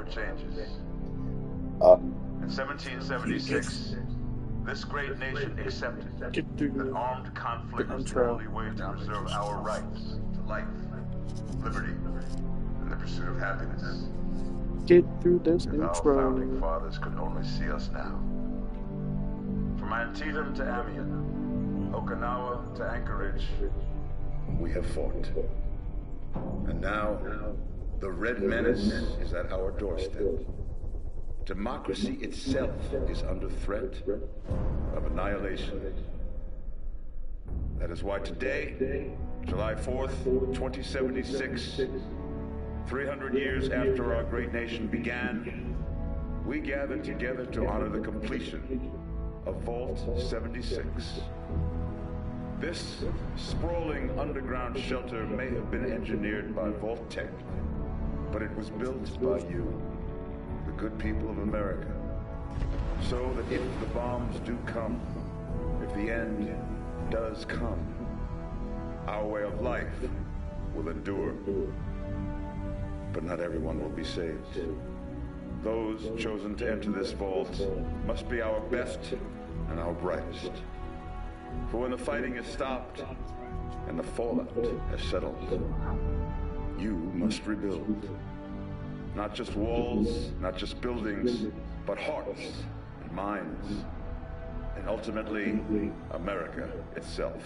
for changes. In 1776, this great nation accepted that armed conflict was the only way to preserve our rights to life, liberty, and the pursuit of happiness. Get through this If our intro. founding fathers could only see us now. From Antietam to Amiens, Okinawa to Anchorage, we have fought. And now, the Red Menace is at our doorstep. Democracy itself is under threat of annihilation. That is why today, July 4th, 2076, 300 years after our great nation began, we gather together to honor the completion of Vault 76. This sprawling underground shelter may have been engineered by Vault-Tec, but it was built by you, the good people of America, so that if the bombs do come, if the end does come, our way of life will endure. But not everyone will be saved. Those chosen to enter this vault must be our best and our brightest. For when the fighting is stopped and the fallout has settled, you must rebuild. Not just walls, not just buildings, but hearts and minds, and ultimately, America itself.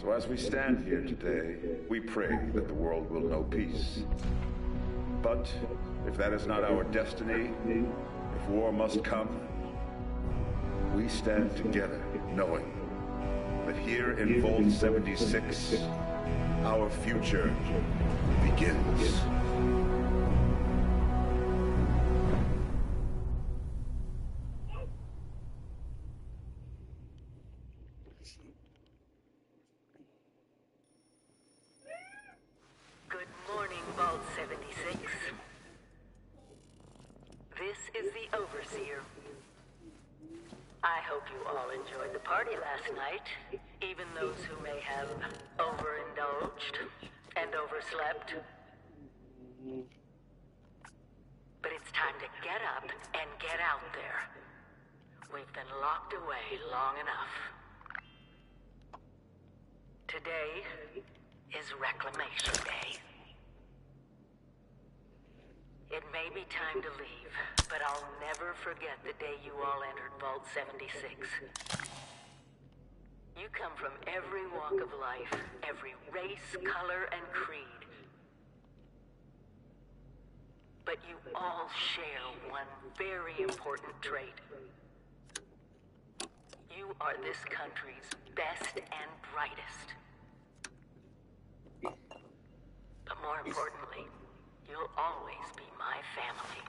So as we stand here today, we pray that the world will know peace. But if that is not our destiny, if war must come, we stand together knowing that here in Vault 76, our future begins. Good morning, Vault 76. This is the Overseer. I hope you all enjoyed the party last night, even those who may have overindulged and overslept. But it's time to get up and get out there. We've been locked away long enough. Today is Reclamation Day. It may be time to leave, but I'll never forget the day you all entered Vault 76. You come from every walk of life, every race, color, and creed. But you all share one very important trait. You are this country's best and brightest. But more importantly, you'll always be my family.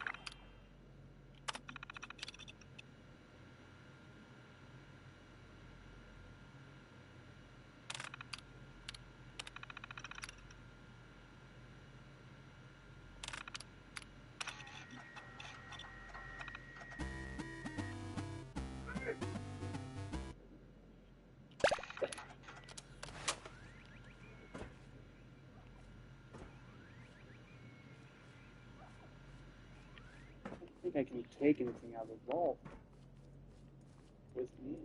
I don't think I can take anything out of the vault with me.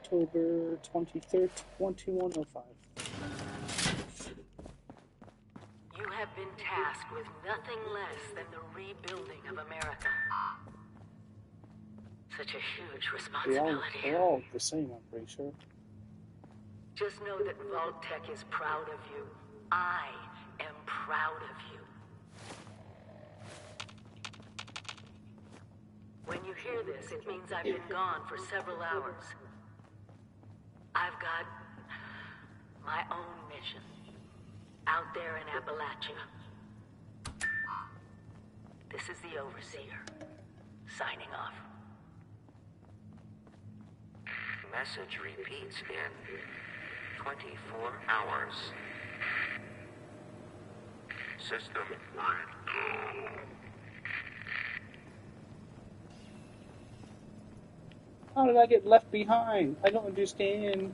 October 23rd, 2105. You have been tasked with nothing less than the rebuilding of America. Such a huge responsibility. They're all the same, I'm pretty sure. Just know that Vault-Tec is proud of you. I am proud of you. When you hear this, it means I've been gone for several hours. I've got my own mission out there in Appalachia. This is the Overseer, signing off. Message repeats in 24 hours. System read. How did I get left behind? I don't understand.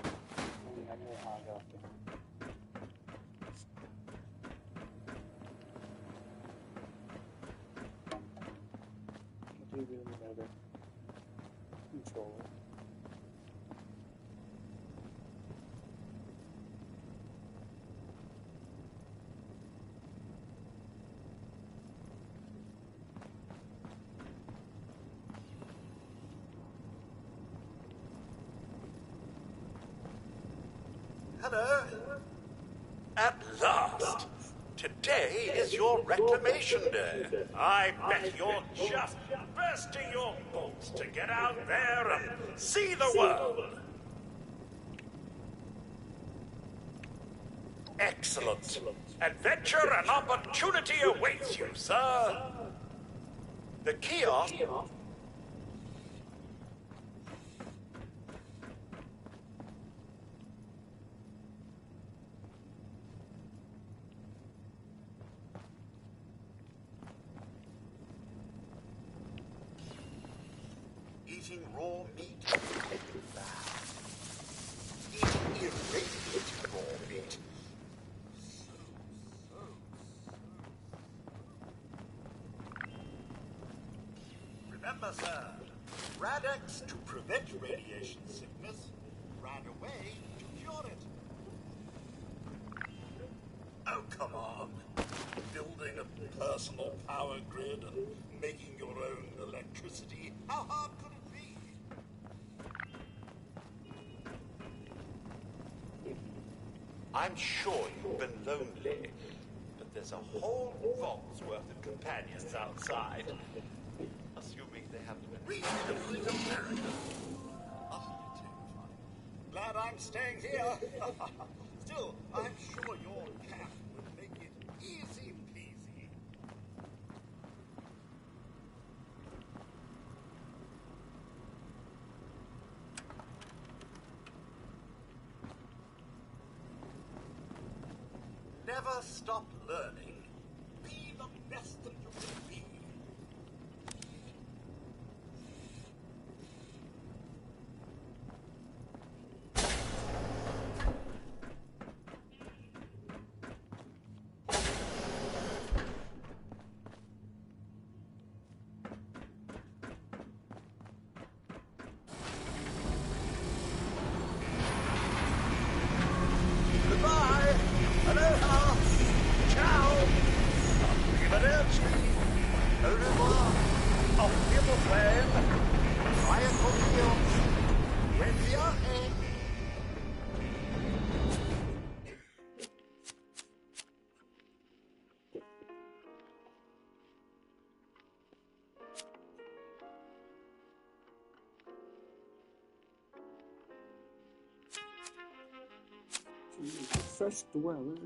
I know how I got there. I do really know the controller. Hello. At last. Today is your reclamation day. I bet you're just bursting your bolts to get out there and see the world. Excellent. Adventure and opportunity awaits you, sir. The kiosk... Eating raw meat is bad. Eating irradiated raw meat. Remember, sir, Rad-X to prevent radiation sickness, Rad-Away to cure it. Oh, come on. Building a personal power grid and making your own electricity. How hard could it be? I'm sure you've been lonely, but there's a whole vault's worth of companions outside. Assuming they haven't been reasonably American. Glad I'm staying here. Still, I'm sure your cat would make it easy peasy. Never stop learning. Be the best that you can be. Goodbye. Aloha. Ciao. Arrivederci. Au revoir. Auf Wiedersehen. Freie Kopier. When we are in. Fresh dweller.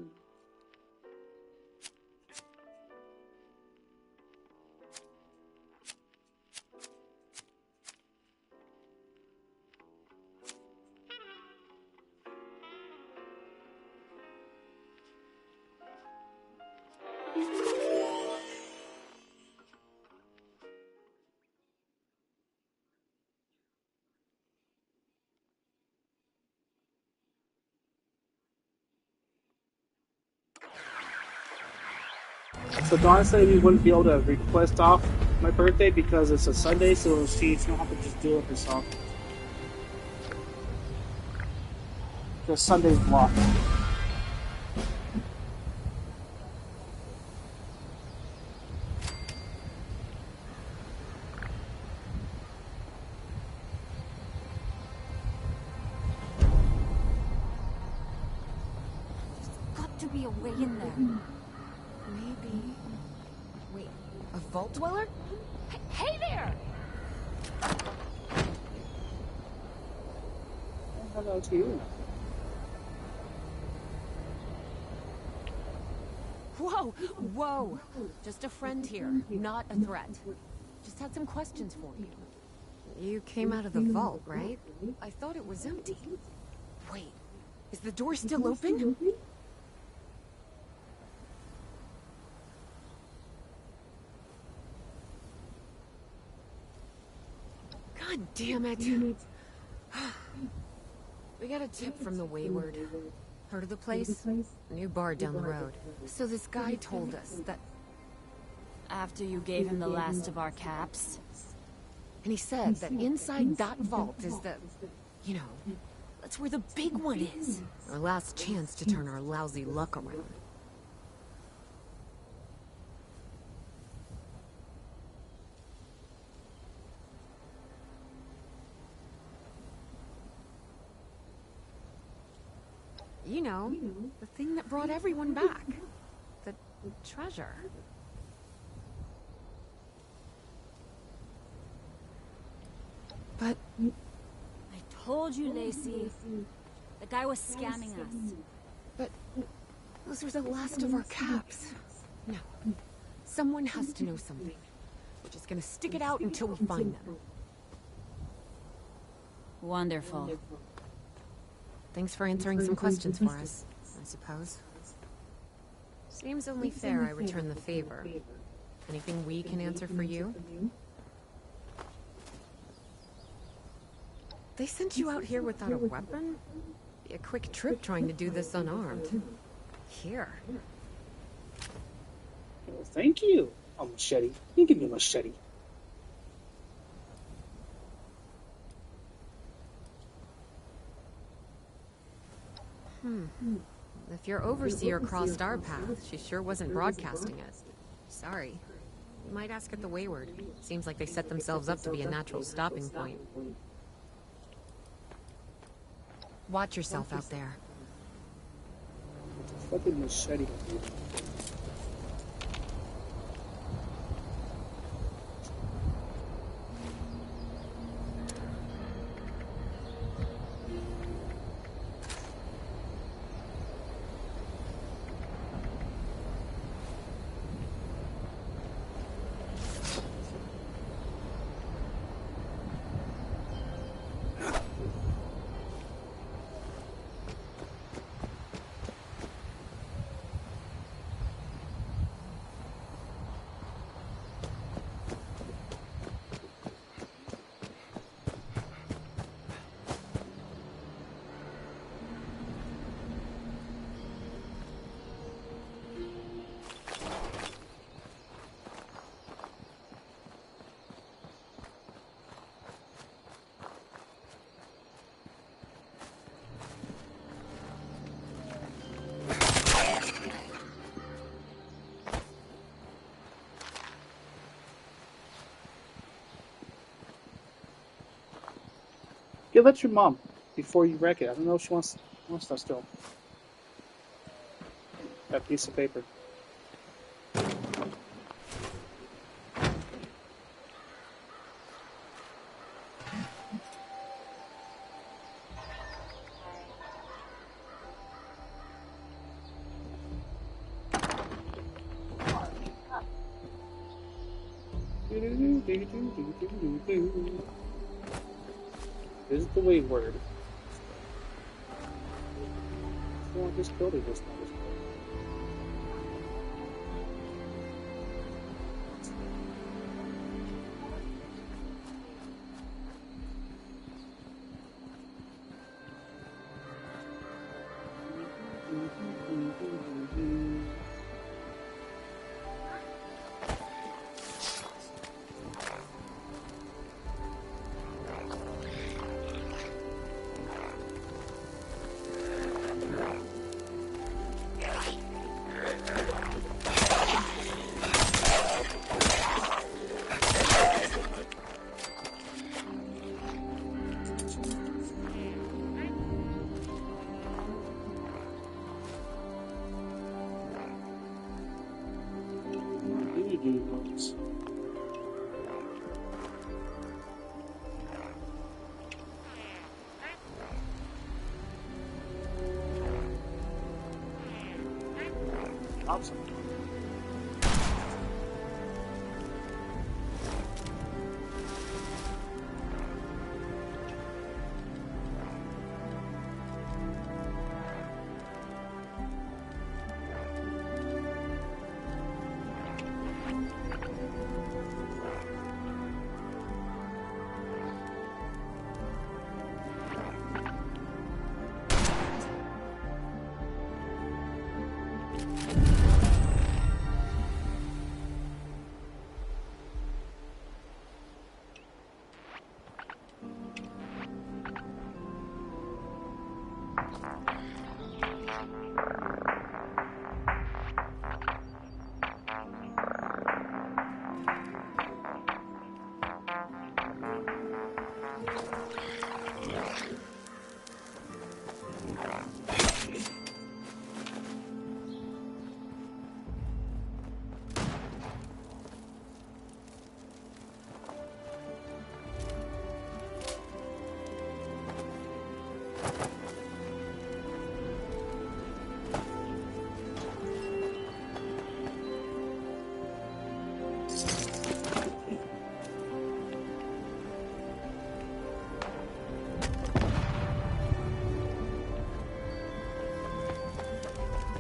So Dawn said we wouldn't be able to request off my birthday because it's a Sunday, so she's gonna have to just do it herself. Because Sunday's blocked. be a way in there. Maybe... Wait, a vault dweller? Hey there! Hello to you. Whoa! Whoa! Just a friend here, not a threat. Just had some questions for you. You came out of the vault, right? I thought it was empty. Wait, is the door still open? God damn it. We got a tip from the Wayward. Heard of the place? New bar down the road. So this guy told us that... After you gave him the last of our caps? And he said that inside that vault is the... You know, that's where the big one is. Our last chance to turn our lousy luck around. You know, the thing that brought everyone back. The treasure. But... I told you, Lacey. The guy was scamming us. But... those are the last of our caps. No. Someone has to know something. We're just gonna stick it out until we find them. Wonderful. Thanks for answering some questions for us, I suppose. Seems only fair I return the favor. Anything we can answer for you? They sent you out here without a weapon? Be a quick trip trying to do this unarmed. Here. Well, thank you. A machete. You give me a machete. If your overseer crossed our path, she sure wasn't broadcasting it. Sorry. You might ask at the Wayward. Seems like they set themselves up to be a natural stopping point. Watch yourself out there. Fucking machete. Give that to your mom before you wreck it. I don't know if she wants that still. That piece of paper. This is the Wayward. Well, this building is not as stop something.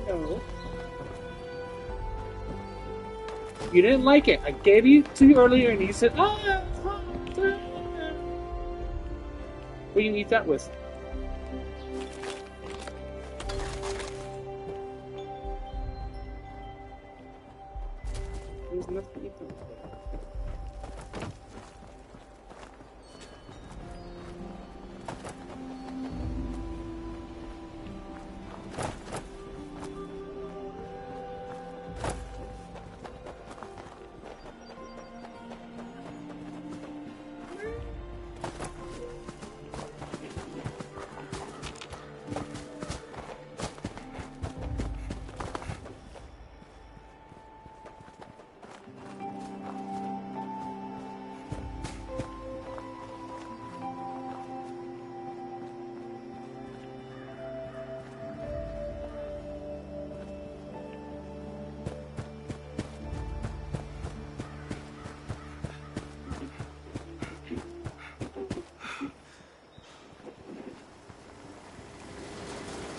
No. You didn't like it. I gave you to you earlier and you said, ah, what do you eat that with? There's nothing to eat that with.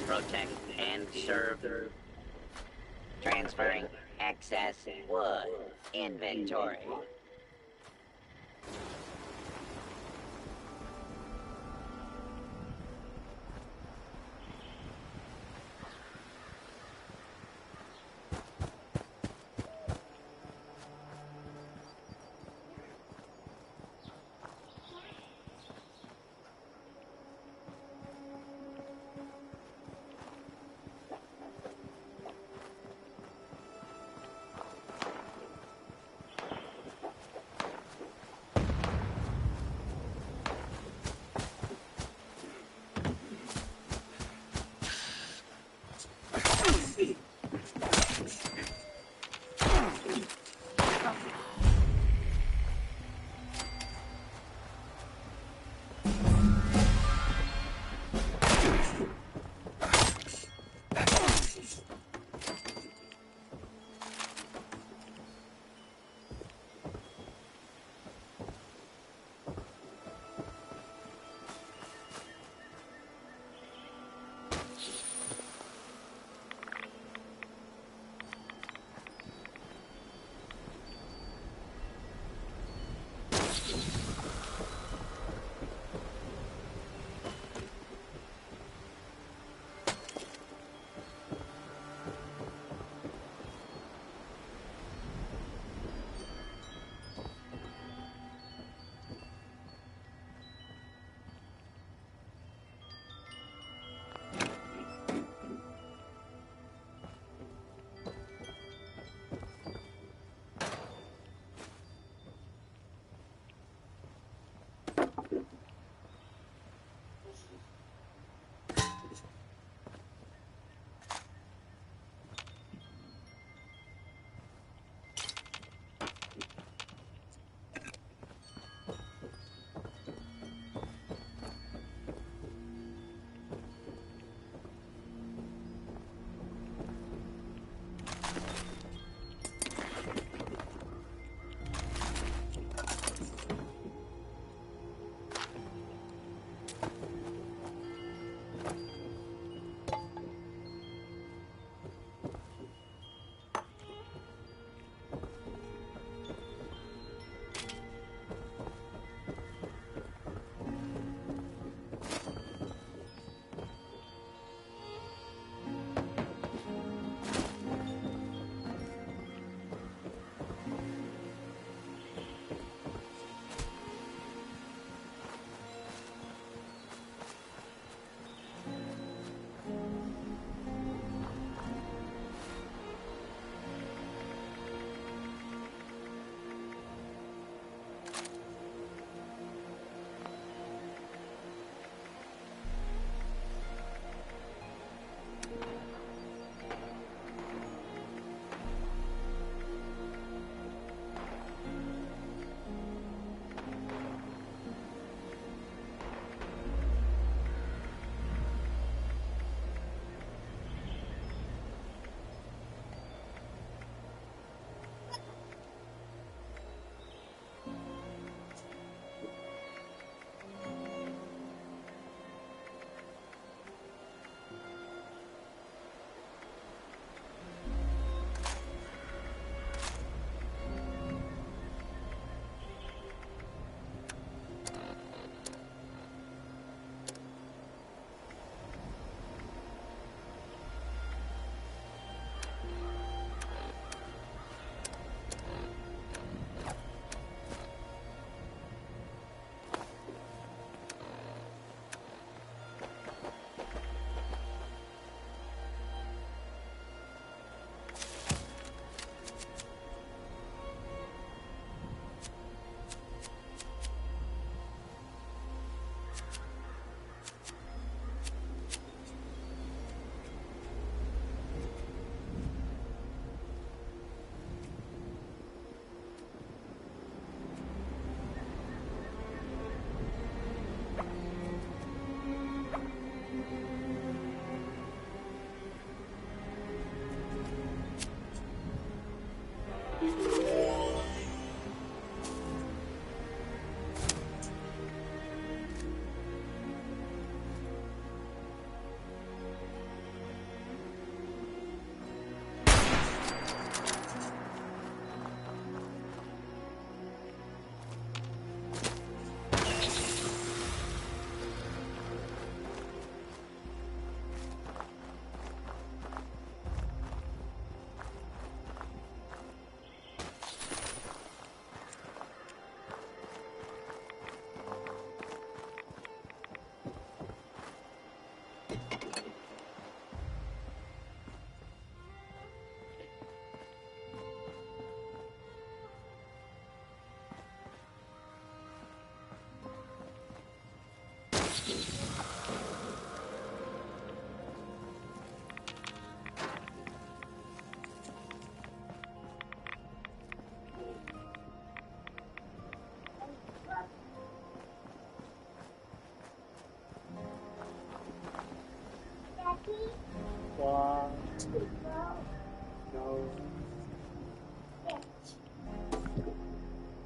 Protect and serve. Transferring excess wood inventory.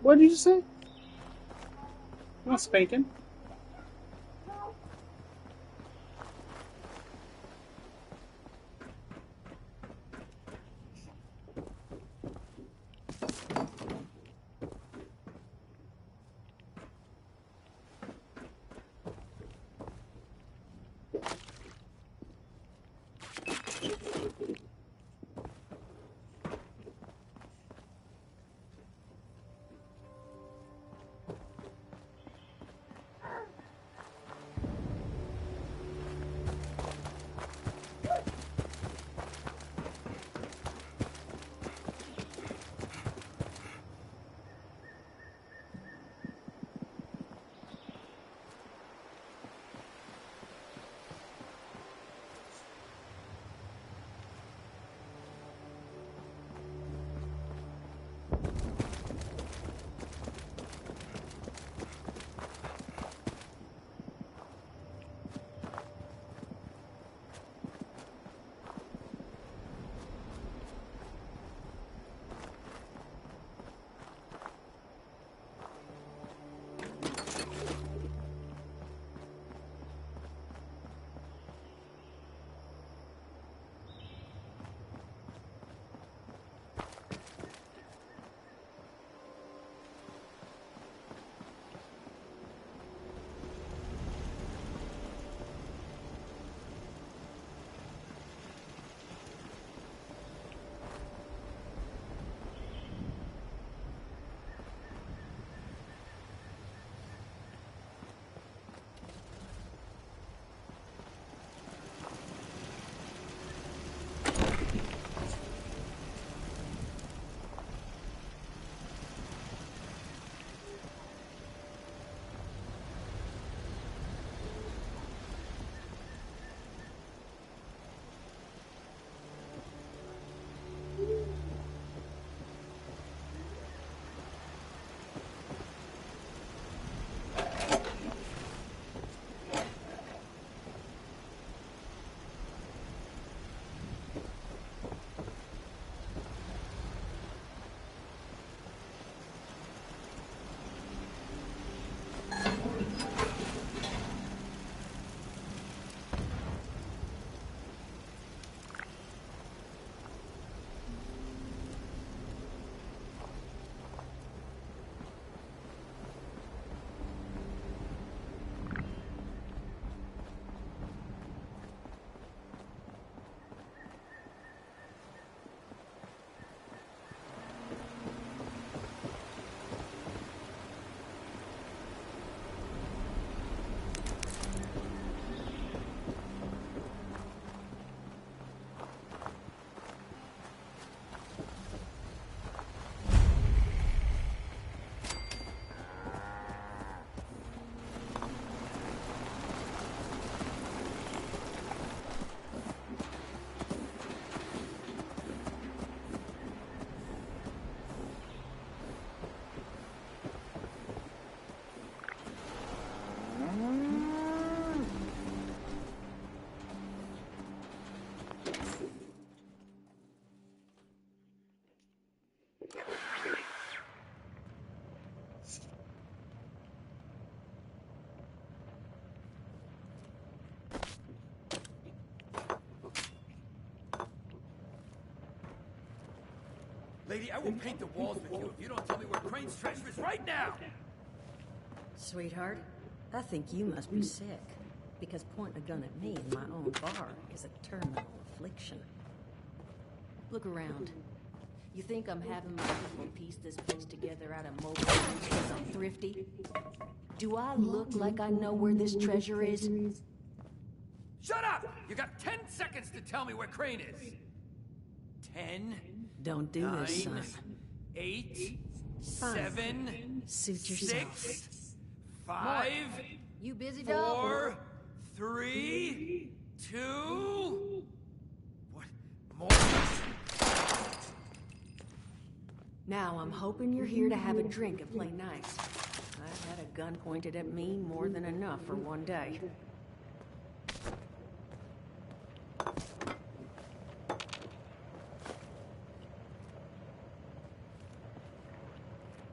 What did you say? I'm not spanking. Lady, I will paint the walls with you if you don't tell me where Crane's treasure is right now! Sweetheart, I think you must be sick. Because pointing a gun at me in my own bar is a terminal affliction. Look around. You think I'm having my people piece this place together out of mobile homes because I'm thrifty? Do I look like I know where this treasure is? Shut up! You got 10 seconds to tell me where Crane is! 10... Don't do this, son. 8, Fine. 7, Suit yourself. 6, 5, You busy, dog? 4, 3, 2... What? More? Now I'm hoping you're here to have a drink and play nice. I've had a gun pointed at me more than enough for one day.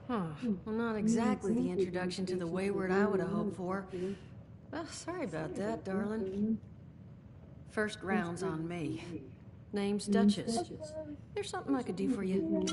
Huh. Well, not exactly the introduction to the Wayward I would have hoped for. Well, sorry about that, darling. First round's on me. Name's Duchess. There's something I could do for you.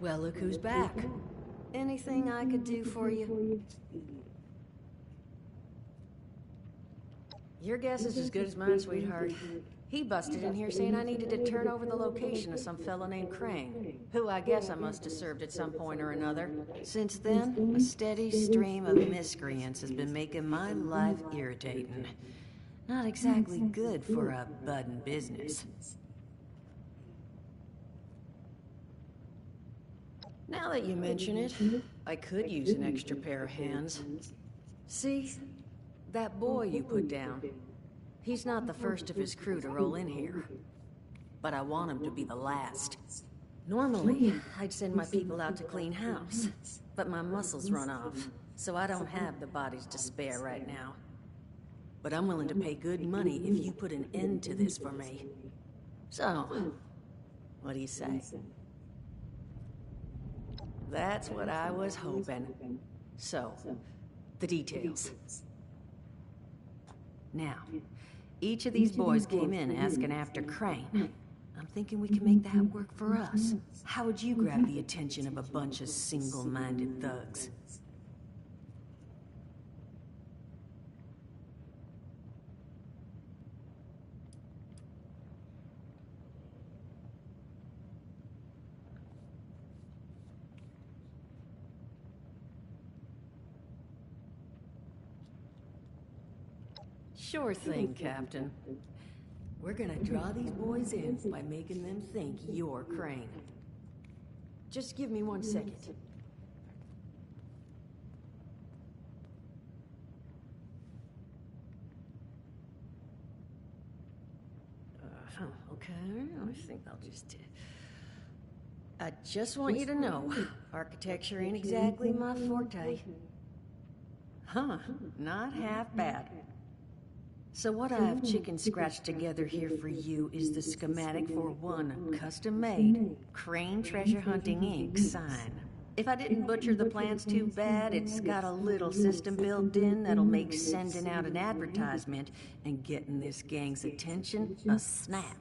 Well, look who's back. Anything I could do for you? Your guess is as good as mine, sweetheart. He busted in here saying I needed to turn over the location of some fellow named Crane, who I guess I must have served at some point or another. Since then, a steady stream of miscreants has been making my life irritating. Not exactly good for a budding business. Now that you mention it, I could use an extra pair of hands. See? That boy you put down. He's not the first of his crew to roll in here. But I want him to be the last. Normally, I'd send my people out to clean house. But my muscles run off, so I don't have the bodies to spare right now. But I'm willing to pay good money if you put an end to this for me. So, what do you say? That's what I was hoping. So, the details. Now, each of these boys came in asking after Crane. I'm thinking we can make that work for us. How would you grab the attention of a bunch of single-minded thugs? Sure thing, Captain. We're gonna draw these boys in by making them think you're Crane. Just give me 1 second. Okay, I think I'll just... I just want you to know, architecture ain't exactly my forte. Huh, not half bad. So what I've chicken scratched together here for you is the schematic for one custom-made Crane Treasure Hunting Inc. sign. If I didn't butcher the plans too bad, it's got a little system built in that'll make sending out an advertisement and getting this gang's attention a snap.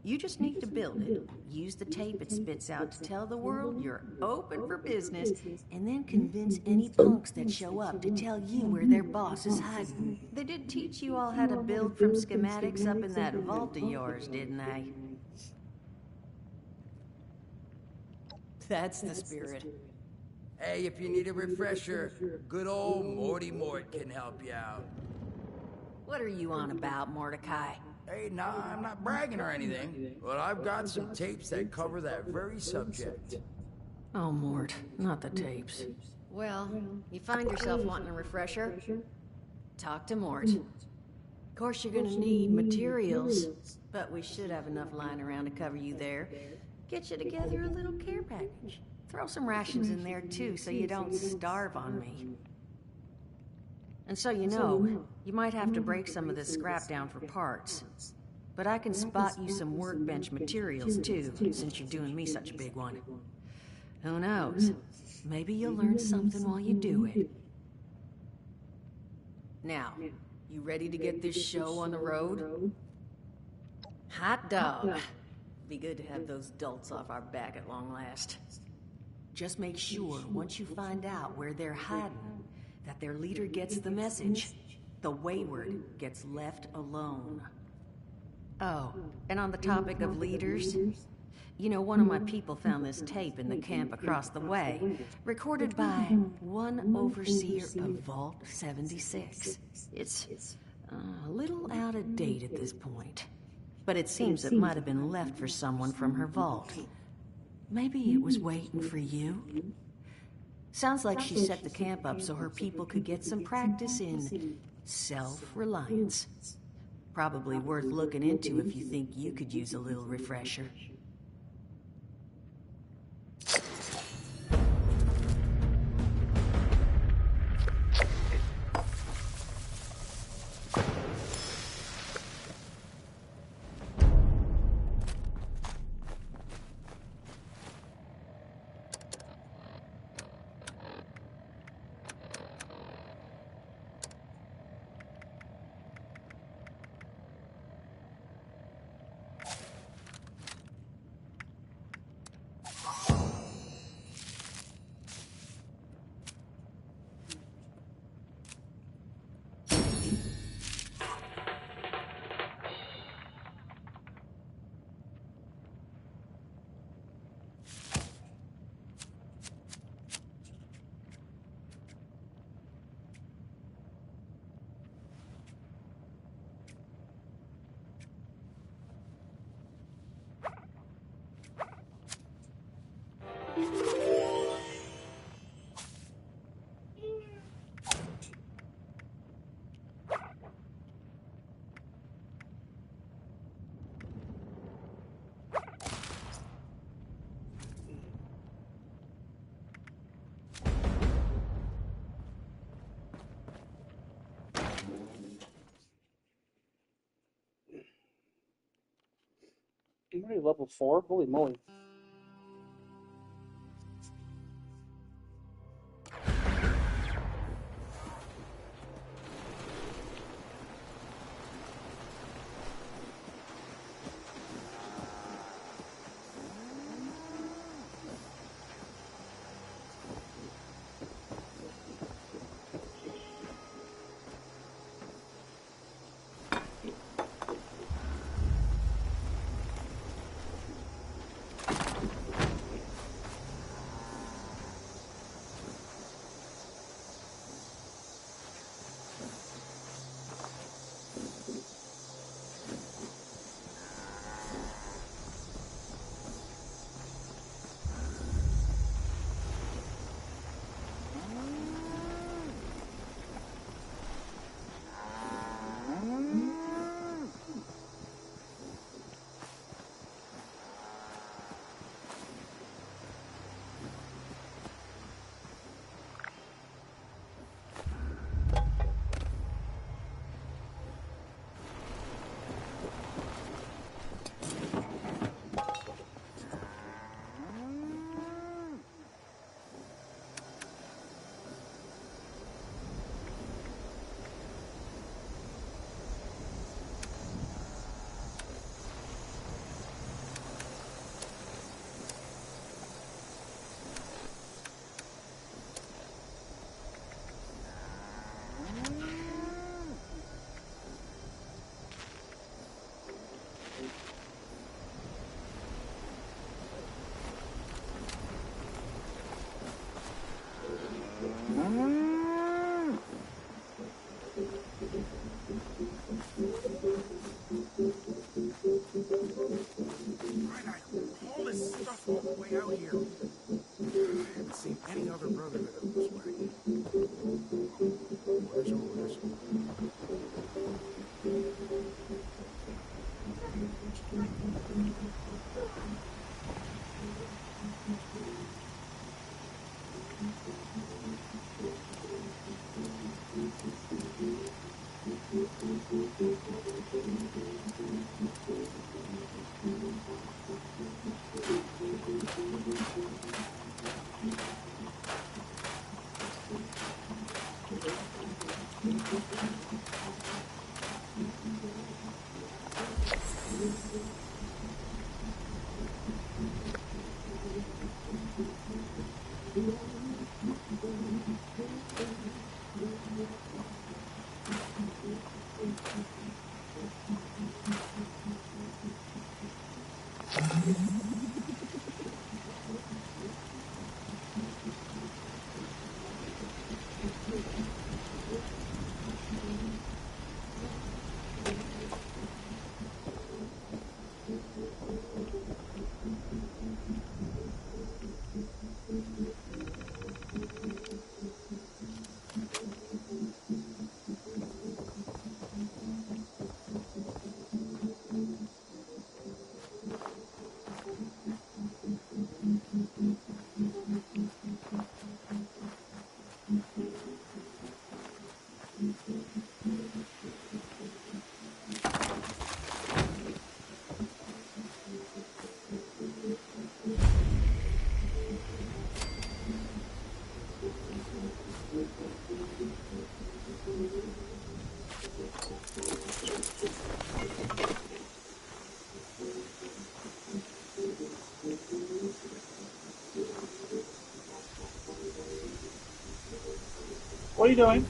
You just need to build it, use the tape it spits out to tell the world you're open for business, and then convince any punks that show up to tell you where their boss is hiding. They did teach you all how to build from schematics up in that vault of yours, didn't they? That's the spirit. Hey, if you need a refresher, good old Morty Mort can help you out. What are you on about, Mordecai? Hey, nah, I'm not bragging or anything, but I've got some tapes that cover that very subject. Oh, Mort, not the tapes. Well, you find yourself wanting a refresher? Talk to Mort. Of course, you're gonna need materials, but we should have enough lying around to cover you there. Get you together a little care package. Throw some rations in there, too, so you don't starve on me. And so you know, you might have to break some of this scrap down for parts. But I can spot you some workbench materials, too, since you're doing me such a big one. Who knows? Maybe you'll learn something while you do it. Now, you ready to get this show on the road? Hot dog. Be good to have those dolts off our back at long last. Just make sure, once you find out where they're hiding, that their leader gets the message. The wayward gets left alone. Oh, and on the topic of leaders, you know, one of my people found this tape in the camp across the way, recorded by one overseer of Vault 76. It's a little out of date at this point, but it seems it might have been left for someone from her vault. Maybe it was waiting for you? Sounds like she set the camp up so her people could get some practice in self-reliance. Probably worth looking into if you think you could use a little refresher. I'm already level 4? Holy moly. all the way out here. I haven't seen any other Brotherhood out this way. Orders are orders. What are you doing?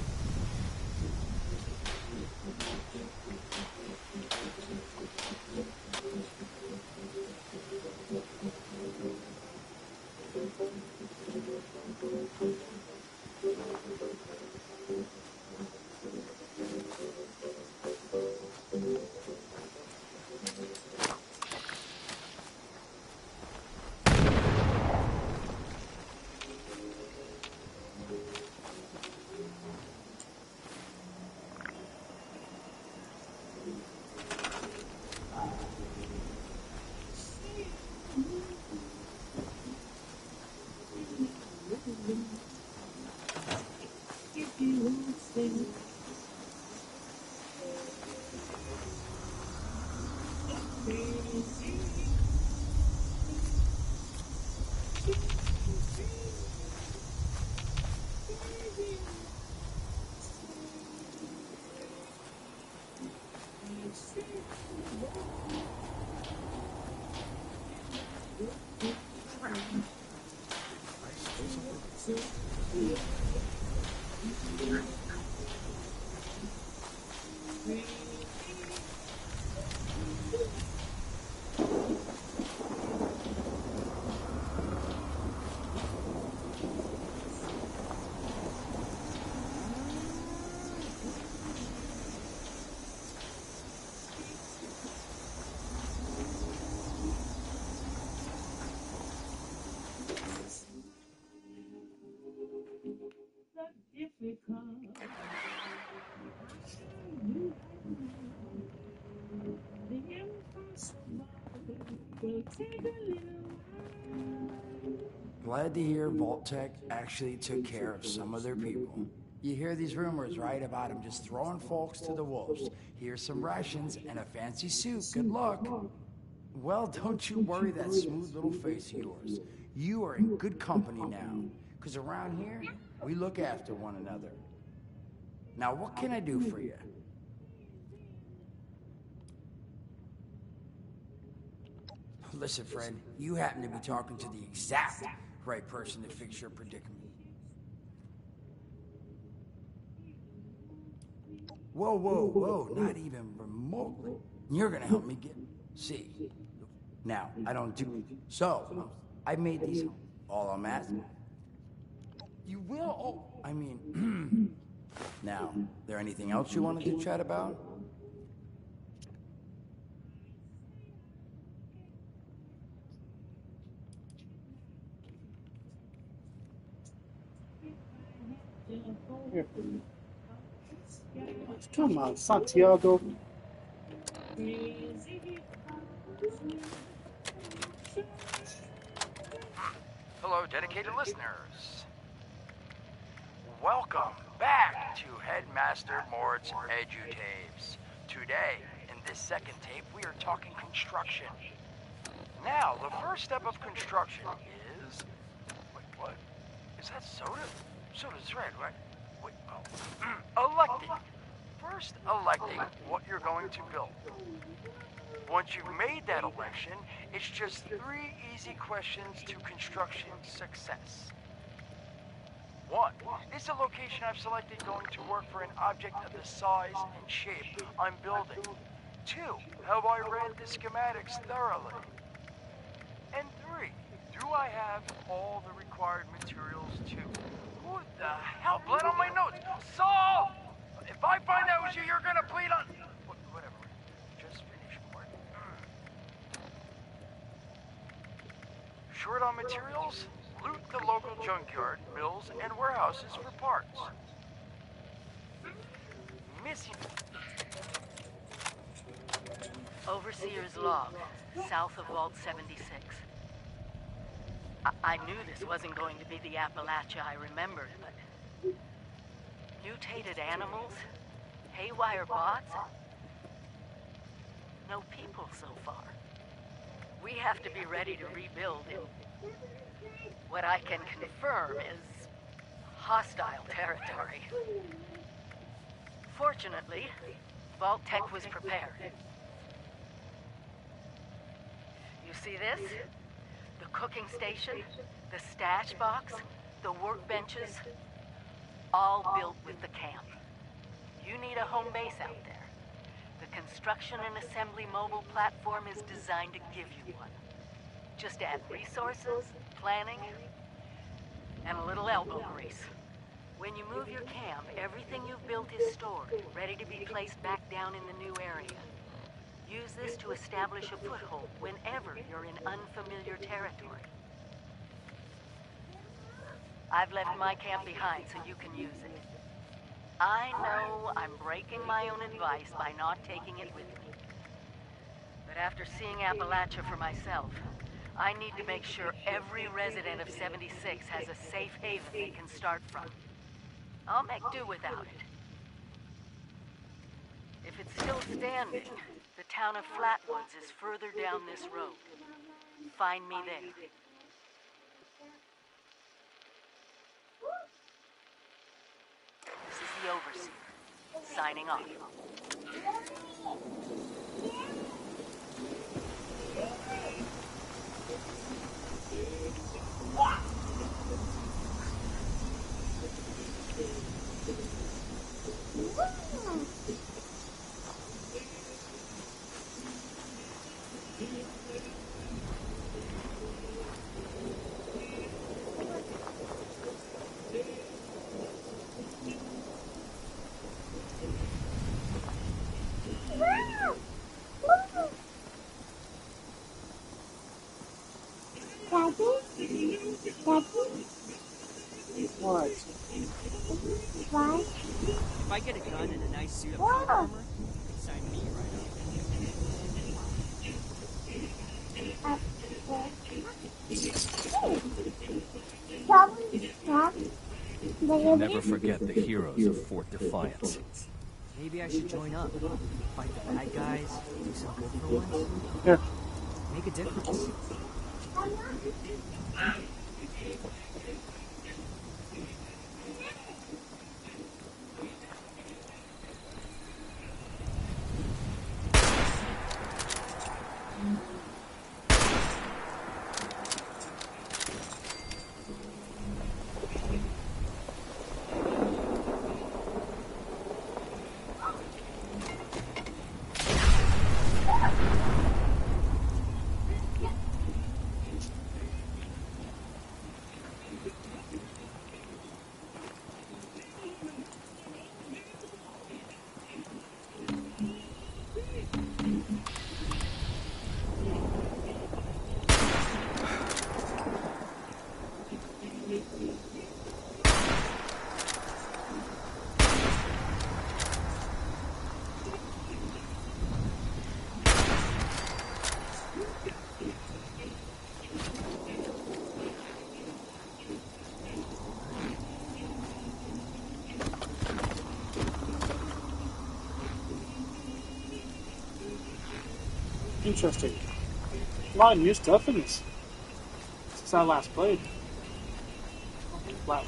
Glad to hear Vault-Tec actually took care of some of their people. You hear these rumors, right, about them just throwing folks to the wolves. Here's some rations and a fancy suit. Good luck. Well, don't you worry that smooth little face of yours. You are in good company now. Because around here, we look after one another. Now, what can I do for you? Listen, friend, you happen to be talking to the exact right person to fix your predicament. Whoa, whoa, whoa, not even remotely. You're gonna help me get... See, now, I don't do... So, I made these... All I'm asking... You will... Oh, I mean... Now, there anything else you wanted to chat about? Here. Come on, Santiago. Hello, dedicated listeners. Welcome back to Headmaster Mord's EduTapes. Today, in this second tape, we are talking construction. Now, the first step of construction is... Wait, what? Is that soda? Soda's red, right? Wait, oh. Electing. First, electing what you're going to build. Once you've made that election, it's just 3 easy questions to construction success. 1. Is the location I've selected going to work for an object of the size and shape I'm building? 2. Have I read the schematics thoroughly? And 3. Do I have all the required materials too? Who the hell bled on my notes? Saul! If I find out it was you, you're gonna bleed on... Whatever. Just finish work. Short on materials? Loot the local junkyard, mills, and warehouses for parts. Missing... Overseer's log, south of Vault 76. I knew this wasn't going to be the Appalachia I remembered, but... Mutated animals? Haywire bots? No people so far. We have to be ready to rebuild in... what I can confirm is... hostile territory. Fortunately, Vault Tech was prepared. You see this? The cooking station, the stash box, the workbenches, all built with the camp. You need a home base out there. The construction and assembly mobile platform is designed to give you one. Just add resources, planning, and a little elbow grease. When you move your camp, everything you've built is stored, ready to be placed back down in the new area. Use this to establish a foothold whenever you're in unfamiliar territory. I've left my camp behind so you can use it. I know I'm breaking my own advice by not taking it with me. But after seeing Appalachia for myself, I need to make sure every resident of 76 has a safe haven they can start from. I'll make do without it. If it's still standing, the town of Flatwoods is further down this road. Find me there. This is the Overseer, signing off. What? If I get a gun and a nice suit of plate armor, you can sign me right up. Never forget the heroes of Fort Defiance. Maybe I should join up. Fight the bad guys, do some good for once. Yeah. Make a difference. Interesting. A lot of new stuff in this since I last played. Wow.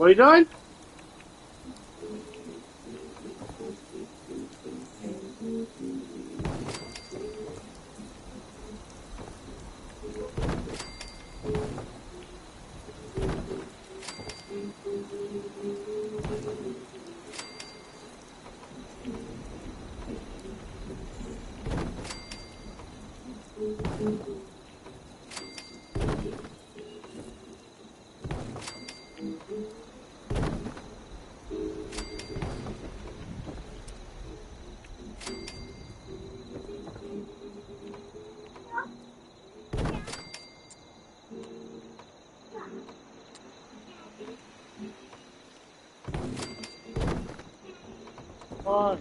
What are you doing? on.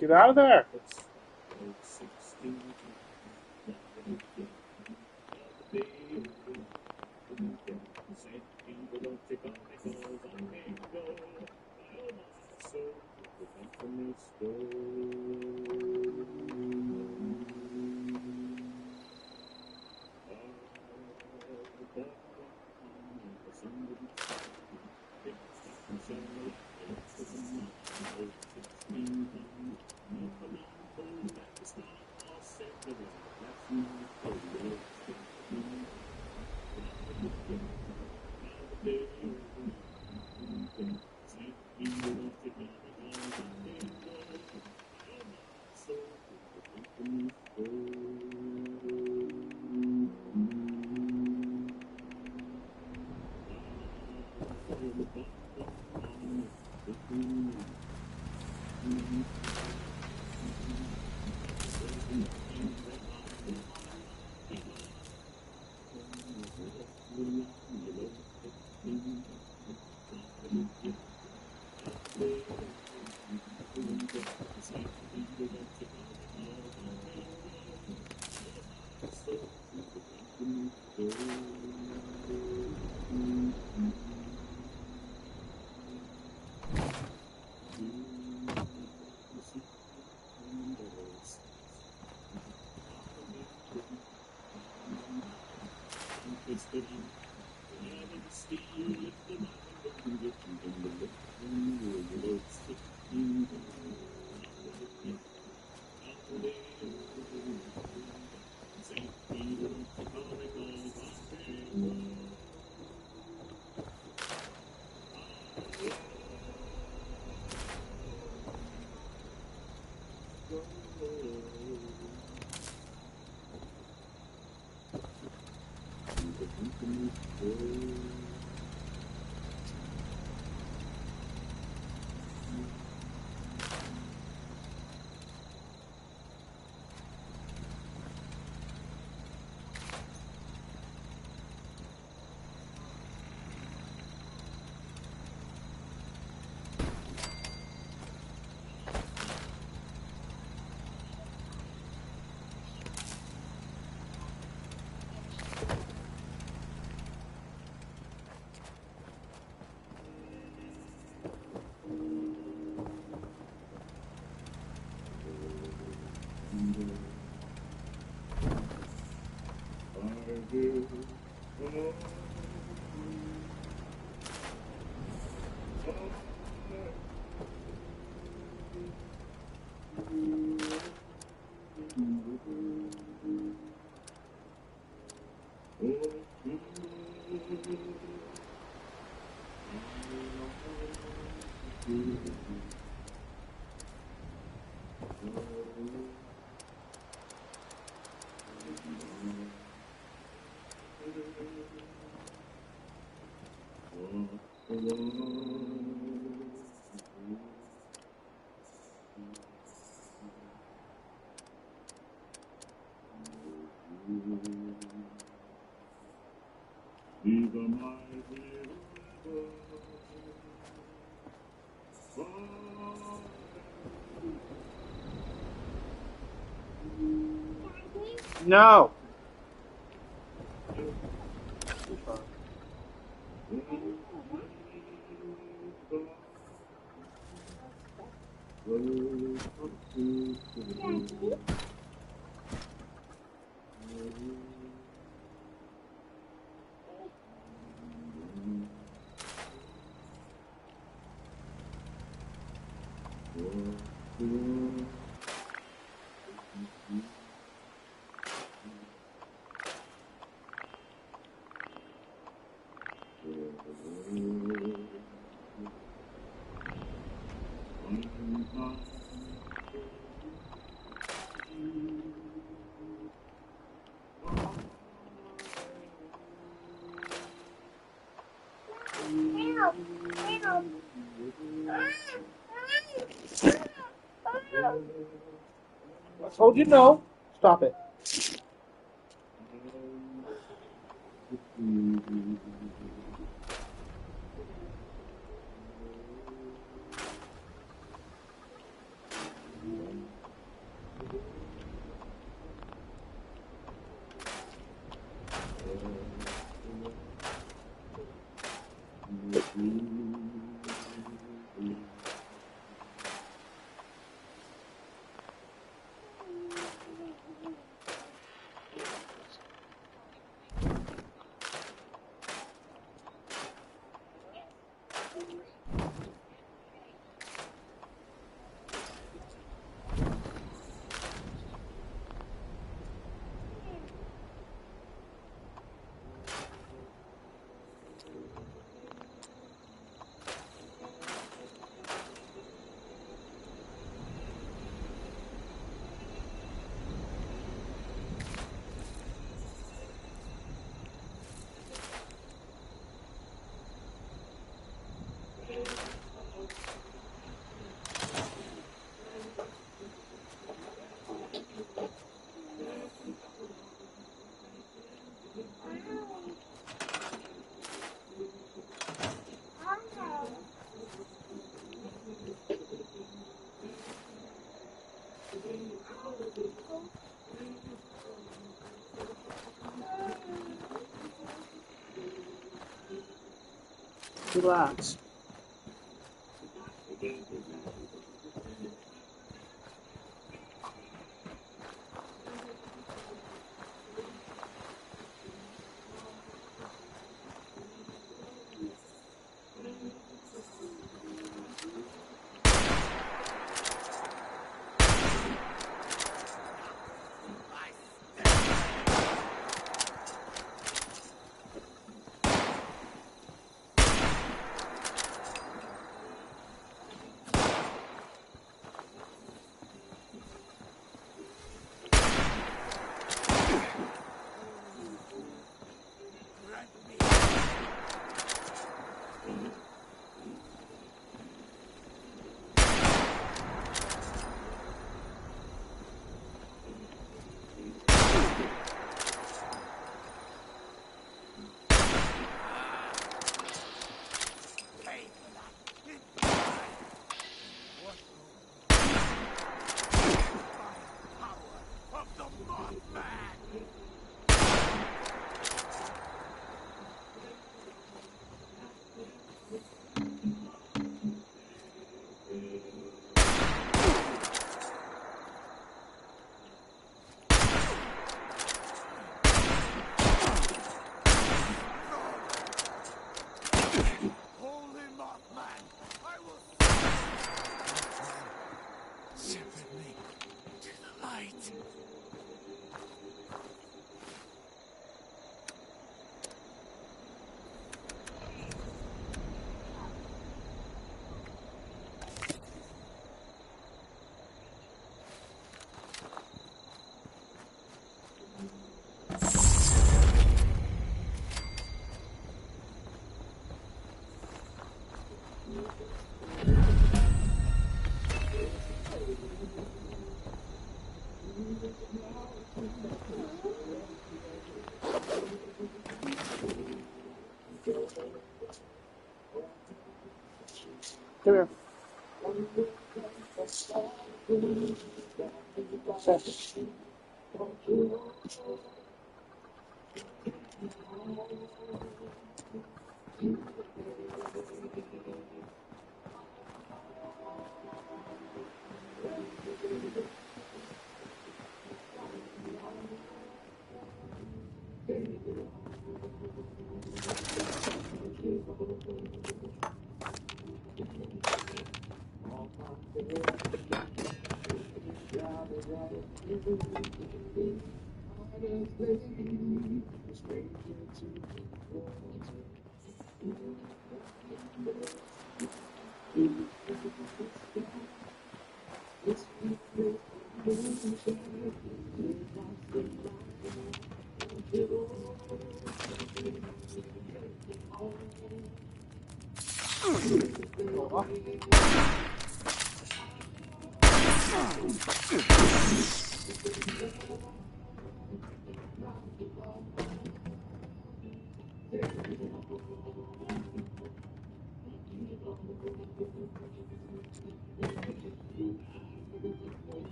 Get out of there! No. I told you no. Stop it. Relax. Come here.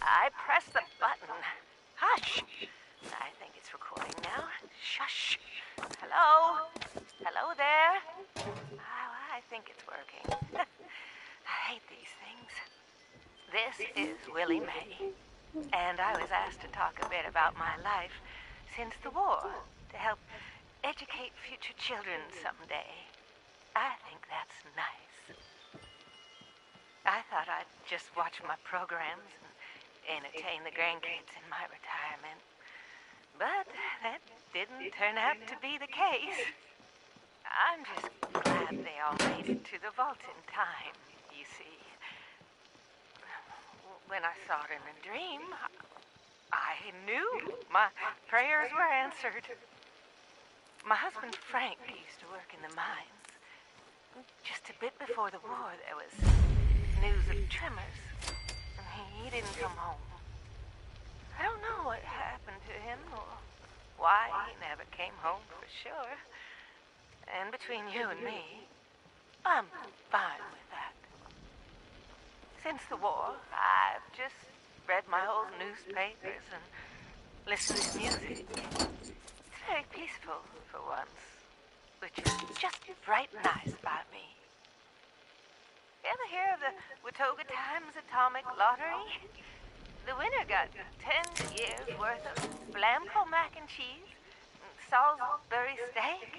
I pressed the button. Hush! I think it's recording now. Shush! Hello? Hello there? I think it's working. I hate these things. This is Willie May, and I was asked to talk a bit about my life since the war to help educate future children someday. I think that's nice. I thought I'd just watch my programs and entertain the grandkids in my retirement. But that didn't turn out to be the case. I'm just glad they all made it to the vault in time, you see. When I saw it in a dream, I knew my prayers were answered. My husband Frank used to work in the mines. Just a bit before the war, there was news of tremors, and he didn't come home. I don't know what happened to him or why he never came home for sure. And between you and me, I'm fine with that. Since the war, I've just read my old newspapers and listened to music. It's very peaceful for once, which is just right nice by me. You ever hear of the Watoga Times Atomic Lottery? The winner got 10 years worth of Blamco mac and cheese, Salisbury steak,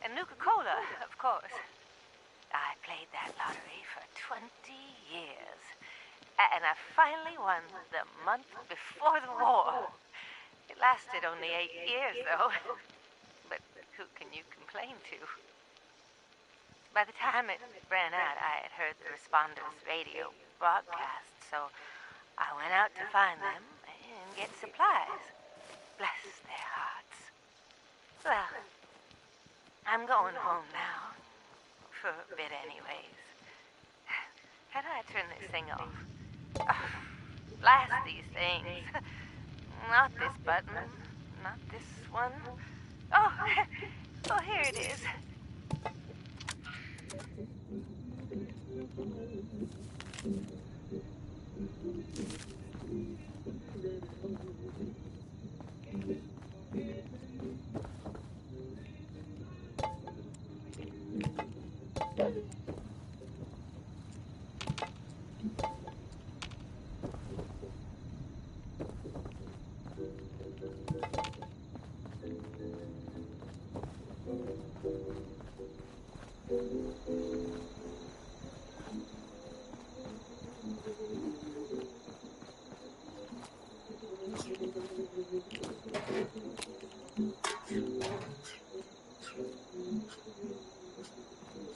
and Nuka-Cola, of course. I played that lottery for 20 years, and I finally won the month before the war. It lasted only 8 years, though. But who can you complain to? By the time it ran out, I had heard the responders' radio broadcast, so I went out to find them and get supplies. Bless their hearts. Well, I'm going home now. For a bit anyways. How do I turn this thing off? Oh, blast these things. Not this button. Not this one. Oh, oh, here it is.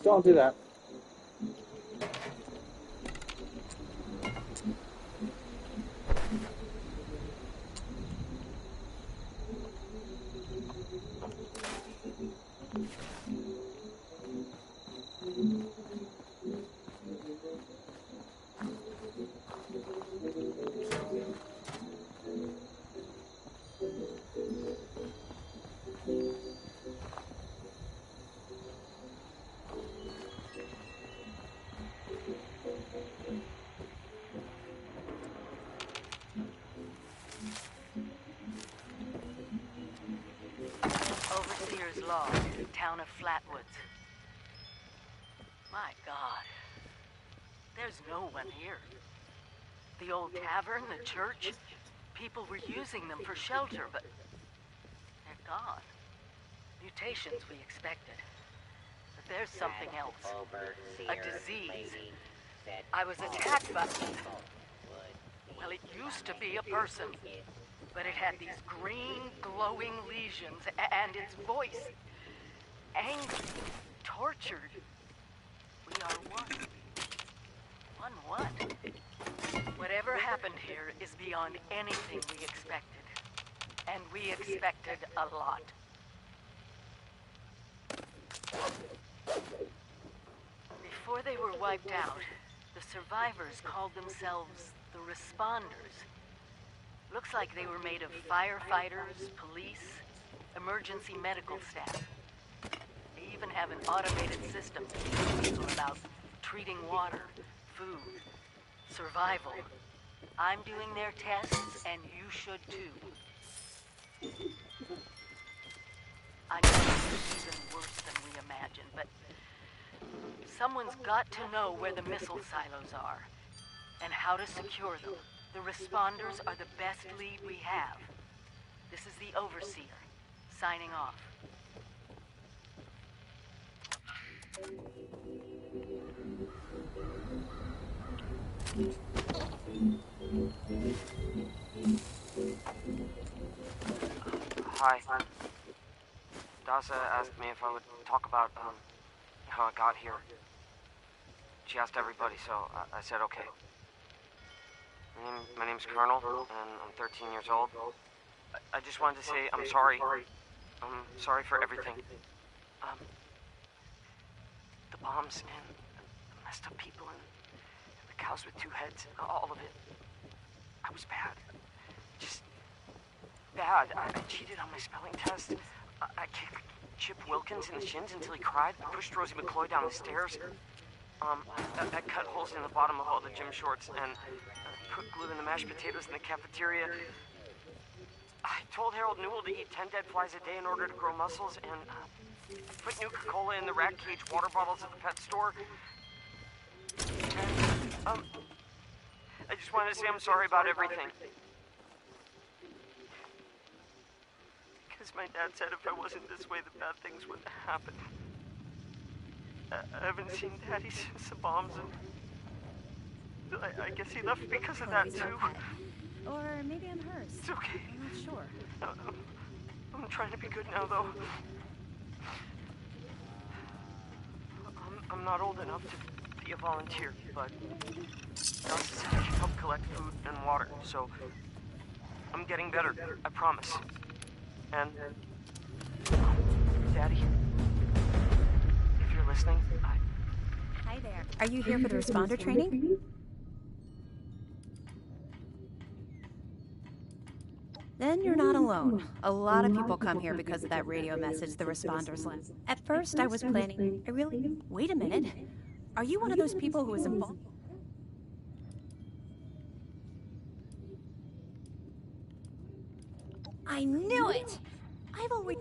Don't do that. Lodge, town of Flatwoods. My God. There's no one here. The old tavern, the church, people were using them for shelter, but they're gone. Mutations we expected. But there's something else. A disease. I was attacked by... Well, it used to be a person. But it had these green, glowing lesions, and its voice. Angry, tortured. We are one. One what? Whatever happened here is beyond anything we expected. And we expected a lot. Before they were wiped out, the survivors called themselves the Responders. Looks like they were made of firefighters, police, emergency medical staff. They even have an automated system about treating water, food, survival. I'm doing their tests, and you should too. I know it's even worse than we imagined, but someone's got to know where the missile silos are, and how to secure them. The Responders are the best lead we have. This is the Overseer, signing off. Hi. Dasa asked me if I would talk about, how I got here. She asked everybody, so I said okay. My name's Colonel, and I'm 13 years old. I just wanted to say I'm sorry. I'm sorry for everything. The bombs and the messed up people and the cows with two heads, all of it. I was bad. Just bad. I cheated on my spelling test. I Chip Wilkins in the shins until he cried. I pushed Rosie McCloy down the stairs. I cut holes in the bottom of all the gym shorts and put glue in the mashed potatoes in the cafeteria. I told Harold Newell to eat 10 dead flies a day in order to grow muscles, and put Nuka-Cola in the rat cage water bottles at the pet store. And, I just wanted to say I'm sorry about everything. Because my dad said if I wasn't this way, the bad things wouldn't happen. I haven't seen Daddy since the bombs, and I guess he left because of that, too. Or maybe I'm hers. It's okay. I'm not sure. I'm trying to be good now, though. I'm not old enough to be a volunteer, but Dasa said I should help collect food and water, so I'm getting better, I promise. And Daddy, if you're listening, Hi there. Are you here for the responder training? Then you're not alone. A lot of people come here because of that radio message the responders left. At first, I was planning... Wait a minute. Are you one of those people who was involved? I knew it! I've always...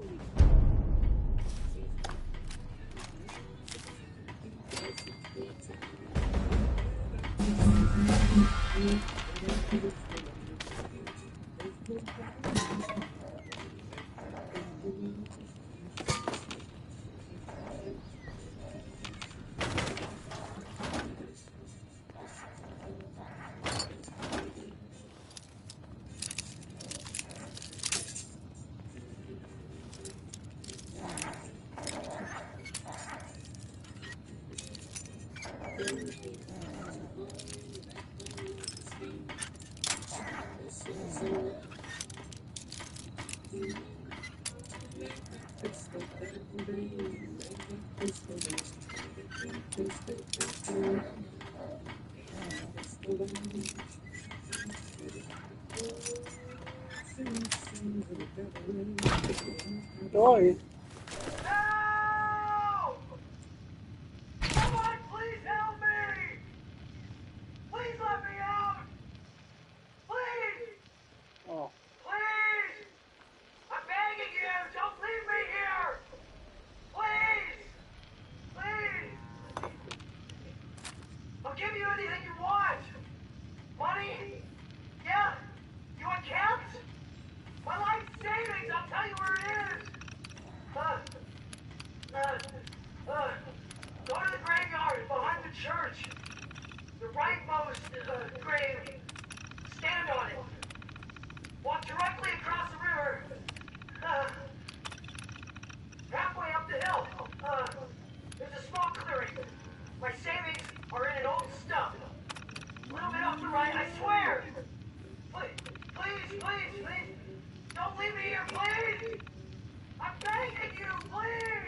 Joy. Help! Someone please help me! Please let me out! Please! Oh. Please! I'm begging you! Don't leave me here! Please! Please! I'll give you anything you want! Money? Yeah? You want cats? My life savings! I'll tell you where it is! Go to the graveyard behind the church. The rightmost grave. Stand on it. Walk directly across the river. Halfway up the hill. There's a small clearing. My savings are in an old stump. A little bit off the right, I swear. Please. Don't leave me here, please. I'm begging you, please!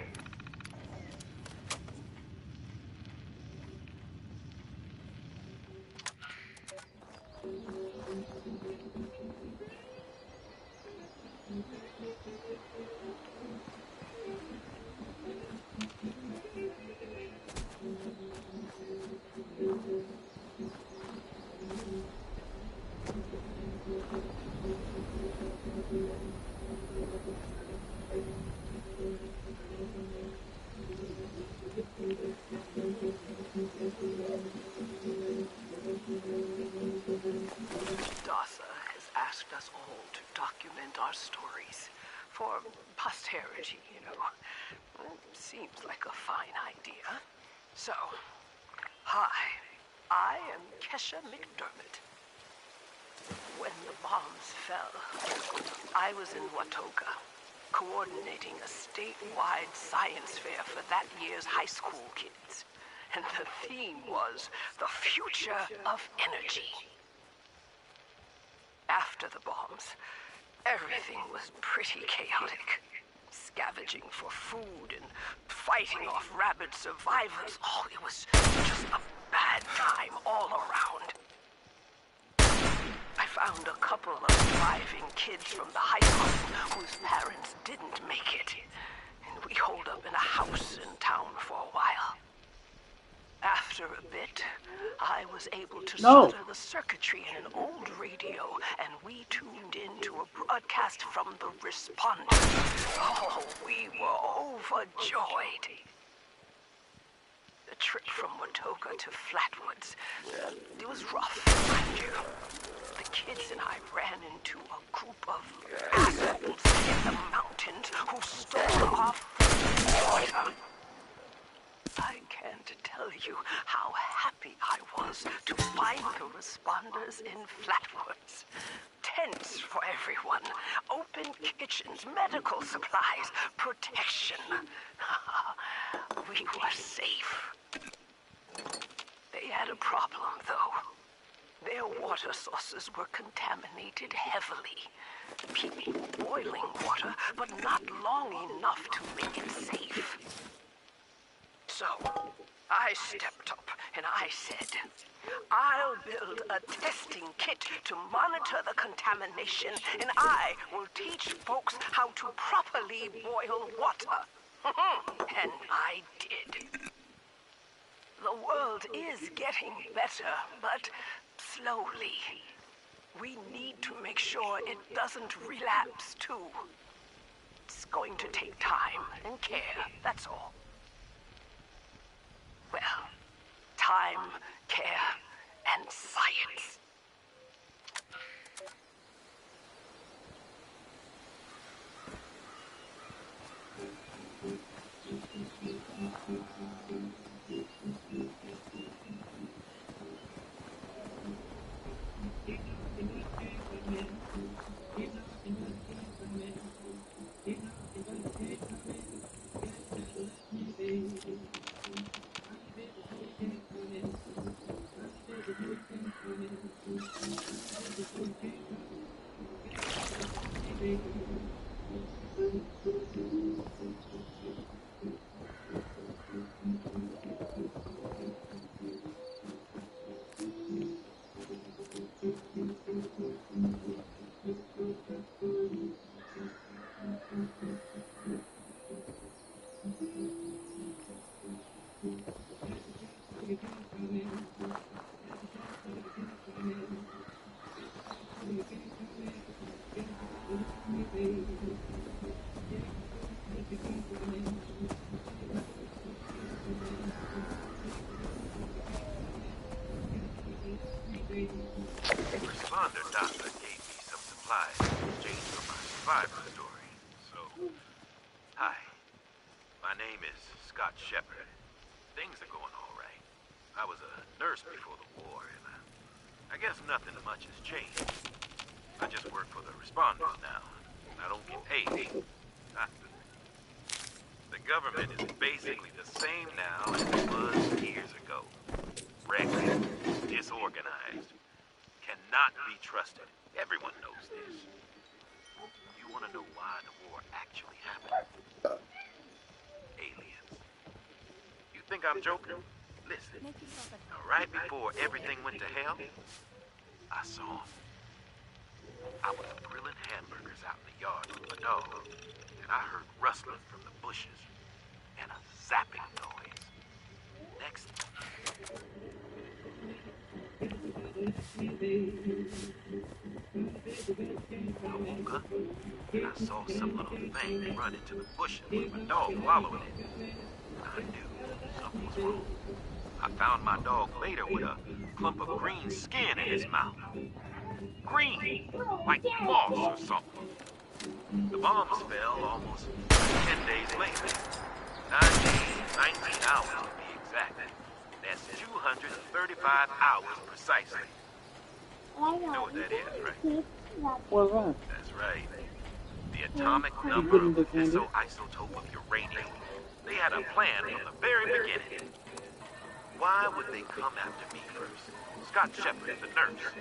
Dasa has asked us all to document our stories for posterity, you know. Seems like a fine idea. So, hi, I am Kesha McDermott. When the bombs fell, I was in Watoga, coordinating a statewide science fair for that year's high school kids. And the theme was the future of energy. After the bombs, everything was pretty chaotic. Scavenging for food and fighting off rabid survivors. Oh, it was just a bad time all around. I found a couple of surviving kids from the high school whose parents didn't make it. And we holed up in a house in town for a while. After a bit, I was able to solder the circuitry in an old radio, and we tuned into a broadcast from the responder. Oh, we were overjoyed. The trip from Watoga to Flatwoods, it was rough, mind you. The kids and I ran into a group of assholes in the mountains who stole our water. I can't tell you how happy I was to find the responders in Flatwoods. Tents for everyone, open kitchens, medical supplies, protection. We were safe. They had a problem, though. Their water sources were contaminated heavily. People were boiling water, but not long enough to make it safe. So, I stepped up and I said, I'll build a testing kit to monitor the contamination, and I will teach folks how to properly boil water. And I did. The world is getting better, but slowly. We need to make sure it doesn't relapse, too. It's going to take time and care, that's all. Well, time, care, and science. Responder doctor gave me some supplies in exchange for my survivor story. So, hi. My name is Scott Shepard. Things are going all right. I was a nurse before the war, and I guess nothing much has changed. I just work for the responders now. I don't get paid. The government is basically the same now as it was years ago. Reckless, disorganized, cannot be trusted. Everyone knows this. You want to know why the war actually happened? Aliens. You think I'm joking? Listen, right before everything went to hell, I saw them. I was grilling hamburgers out in the yard with my dog, and I heard rustling from the bushes and a zapping noise. Next, I woke up and I saw some little thing run into the bushes with my dog following it. I knew something was wrong. I found my dog later with a clump of green skin in his mouth. Green, like moss or something. The bombs fell almost 10 days later. 19 hours to be exact. That's 235 hours precisely. You know what that is, right? What's that? That's right. The atomic number of the fissile isotope of uranium. They had a plan from the very beginning. Why would they come after me first? Scott Shepard, the nurse.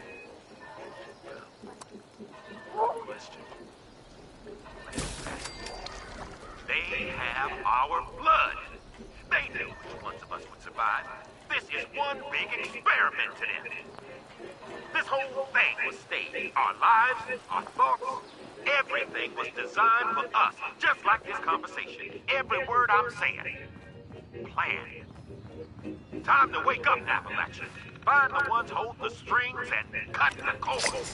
Question. They have our blood. They knew which ones of us would survive. This is one big experiment to them. This whole thing was staged. Our lives, our thoughts, everything was designed for us. Just like this conversation. Every word I'm saying. Planned. Time to wake up, Appalachia. Find the ones holding the strings and cut the cord.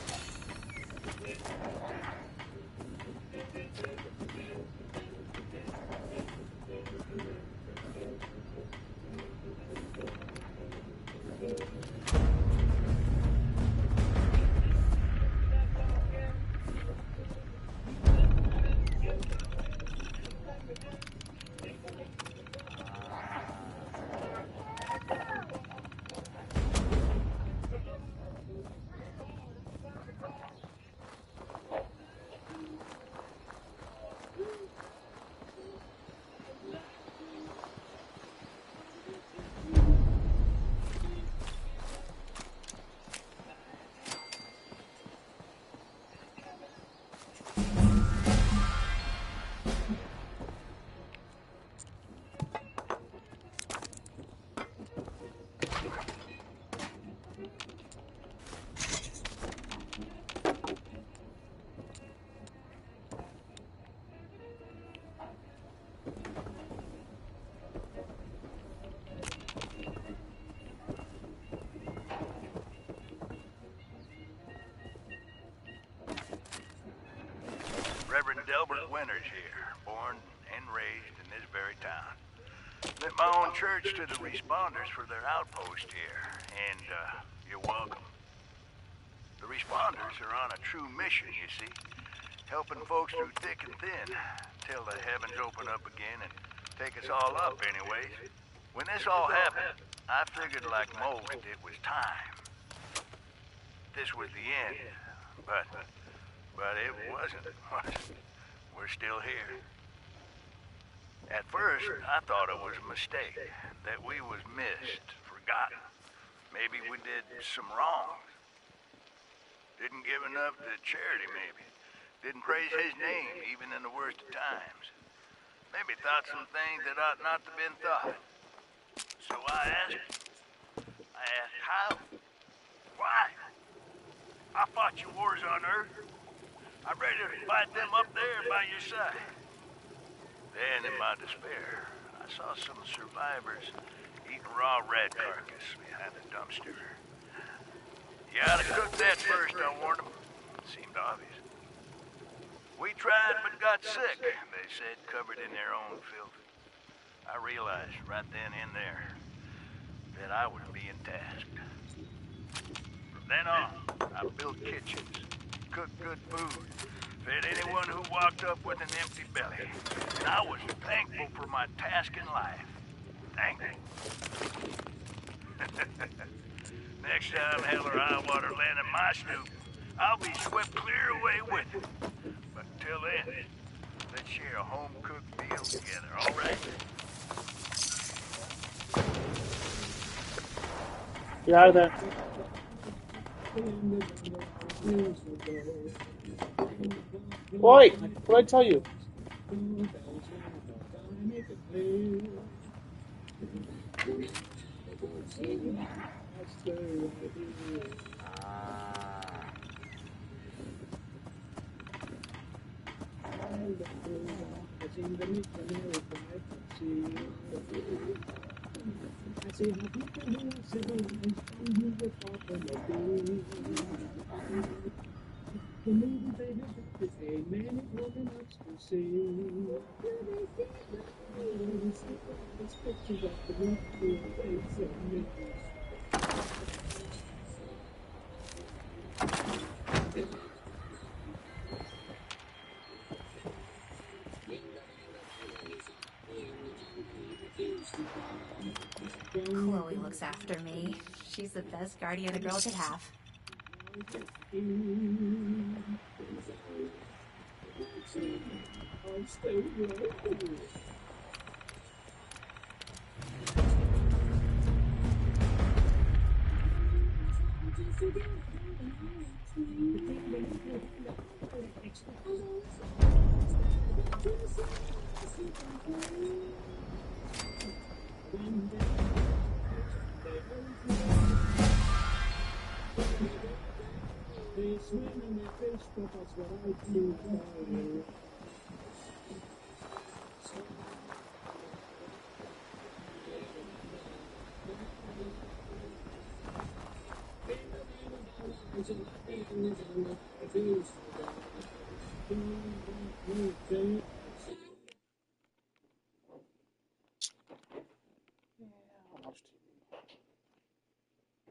Reverend Delbert Winters here, born and raised in this very town. Lent my own church to the responders for their outpost here, and you're welcome. The responders are on a true mission, you see, helping folks through thick and thin, till the heavens open up again and take us all up anyways. When this all happened, I figured like most it was time. This was the end, but it wasn't. We're still here. At first, I thought it was a mistake, that we was missed, forgotten. Maybe we did some wrongs. Didn't give enough to charity, maybe. Didn't praise his name, even in the worst of times. Maybe thought some things that ought not to have been thought. So I asked how? Why? I fought your wars on Earth. I'm ready to fight them up there by your side. Then, in my despair, I saw some survivors eating raw rat carcass behind a dumpster. You ought to cook that first, I warned them. Seemed obvious. We tried but got sick, they said, covered in their own filth. I realized right then and there that I was being tasked. From then on, I built kitchens, cooked good food, fed anyone who walked up with an empty belly. And I was thankful for my task in life. Thankful. Next time hell or high water land in my stoop, I'll be swept clear away with it. But until then, let's share a home-cooked meal together, all right? Get out of there. Oi! What did I tell you? Chloe looks after me. She's the best guardian a girl could have. swim in the fish, but that's what I do for you. Okay.